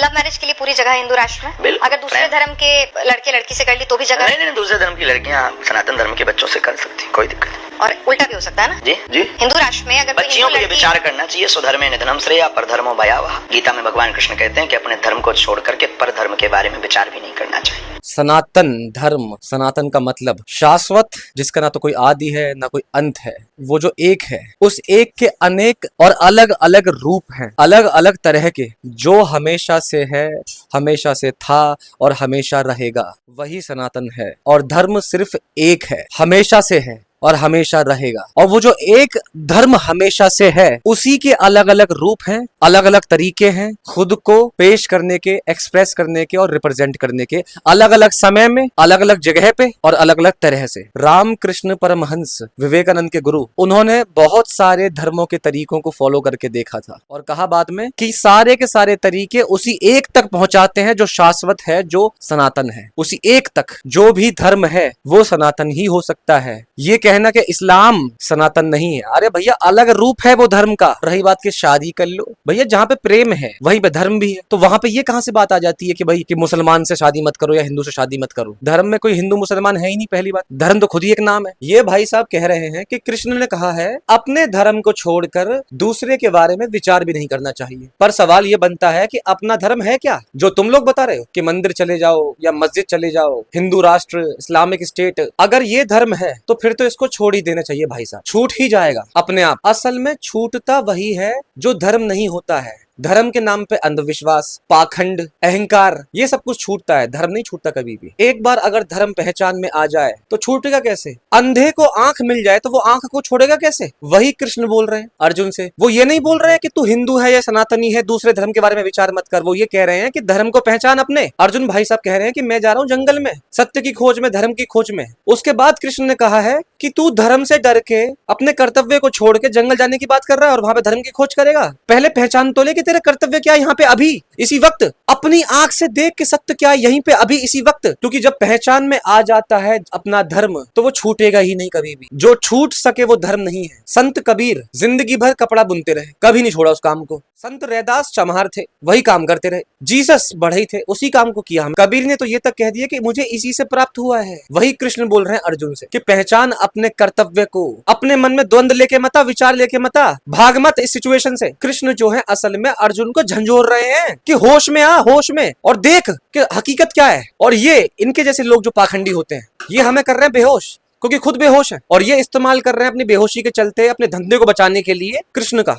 Love marriage के लिए पूरी जगह हिंदू राष्ट्र में? अगर दूसरे धर्म के लड़के लड़की से कर ली तो भी जगह? नहीं, दूसरे धर्म की लड़कियां सनातन धर्म के बच्चों से कर सकती, कोई दिक्कत नहीं। और उल्टा भी हो सकता है ना? जी जी। हिंदू राष्ट्र में अगर बच्चियों को ये विचार करना चाहिए, स्वधर्मे निधनम श्रेया परधर्मो भयावह। गीता में भगवान कृष्ण कहते हैं कि अपने धर्म को छोड़ करके पर धर्म के बारे में विचार भी नहीं करना चाहिए। सनातन धर्म, सनातन का मतलब शाश्वत, जिसका ना तो कोई आदि है ना कोई अंत है। वो जो एक है, उस एक के अनेक और अलग अलग रूप हैं, अलग अलग तरह के, जो हमेशा से है, हमेशा से था और हमेशा रहेगा, वही सनातन है। और धर्म सिर्फ एक है, हमेशा से है और हमेशा रहेगा। और वो जो एक धर्म हमेशा से है, उसी के अलग अलग रूप हैं, अलग अलग तरीके हैं खुद को पेश करने के, एक्सप्रेस करने के और रिप्रेजेंट करने के, अलग अलग समय में, अलग अलग जगह पे और अलग अलग तरह से। रामकृष्ण परमहंस, विवेकानंद के गुरु, उन्होंने बहुत सारे धर्मों के तरीकों को फॉलो करके देखा था और कहा बाद में कि सारे के सारे तरीके उसी एक तक पहुंचाते हैं जो शाश्वत है, जो सनातन है। उसी एक तक जो भी धर्म है वो सनातन ही हो सकता है। ये कहना कि इस्लाम सनातन नहीं है, अरे भैया अलग रूप है वो धर्म का। रही बात कि शादी कर लो, भैया जहाँ पे प्रेम है वहीं पे धर्म भी है, तो वहां पे ये कहां से बात आ जाती है कि भाई कि मुसलमान से शादी मत करो या हिंदू से शादी मत करो। धर्म में कोई हिंदू मुसलमान है ही नहीं, पहली बात। धर्म तो खुद ही एक नाम है। ये भाई साहब कह रहे हैं कि कृष्ण ने कहा है अपने धर्म को छोड़कर दूसरे के बारे में विचार भी नहीं करना चाहिए। पर सवाल ये बनता है कि अपना धर्म है क्या जो तुम लोग बता रहे हो कि मंदिर चले जाओ या मस्जिद चले जाओ, हिंदू राष्ट्र, इस्लामिक स्टेट? अगर ये धर्म है तो फिर तो इसको छोड़ ही देना चाहिए भाई साहब, छूट ही जाएगा अपने आप। असल में छूटता वही है जो धर्म नहीं होता है। धर्म के नाम पे अंधविश्वास, पाखंड, अहंकार, ये सब कुछ छूटता है, धर्म नहीं छूटता कभी भी। एक बार अगर धर्म पहचान में आ जाए तो छूटेगा कैसे? अंधे को आंख मिल जाए तो वो आंख को छोड़ेगा कैसे? वही कृष्ण बोल रहे हैं अर्जुन से। वो ये नहीं बोल रहे हैं कि तू हिंदू है या सनातनी है, दूसरे धर्म के बारे में विचार मत कर। वो ये कह रहे हैं कि धर्म को पहचान अपने। अर्जुन भाई साहब कह रहे हैं कि मैं जा रहा हूँ जंगल में सत्य की खोज में, धर्म की खोज में। उसके बाद कृष्ण ने कहा है कि तू धर्म से डर के अपने कर्तव्य को छोड़ के जंगल जाने की बात कर रहा है और वहां पे धर्म की खोज करेगा। पहले पहचान तो ले कि तेरा कर्तव्य क्या है यहाँ पे अभी इसी वक्त। अपनी आंख से देख के सत्य क्या है यहीं पे अभी इसी वक्त। क्योंकि जब पहचान में आ जाता है अपना धर्म तो वो छूटेगा ही नहीं कभी भी। जो छूट सके वो धर्म नहीं है। संत कबीर जिंदगी भर कपड़ा बुनते रहे, कभी नहीं छोड़ा उस काम को। संत रैदास चमार थे, वही काम करते रहे। जीसस बढ़ई थे, उसी काम को किया। हम कबीर ने तो ये तक कह दिया कि मुझे इसी से प्राप्त हुआ है। वही कृष्ण बोल रहे हैं अर्जुन से कि पहचान अपने कर्तव्य को। अपने मन में द्वंद लेके मता, विचार लेके मता, भाग मत इस सिचुएशन से। कृष्ण जो है असल में अर्जुन को झंझोर रहे हैं कि होश में आ, होश में, और देख कि हकीकत क्या है। और ये इनके जैसे लोग जो पाखंडी होते हैं ये हमें कर रहे हैं बेहोश, क्योंकि खुद बेहोश है और ये इस्तेमाल कर रहे हैं अपनी बेहोशी के चलते अपने धंधे को बचाने के लिए कृष्ण का।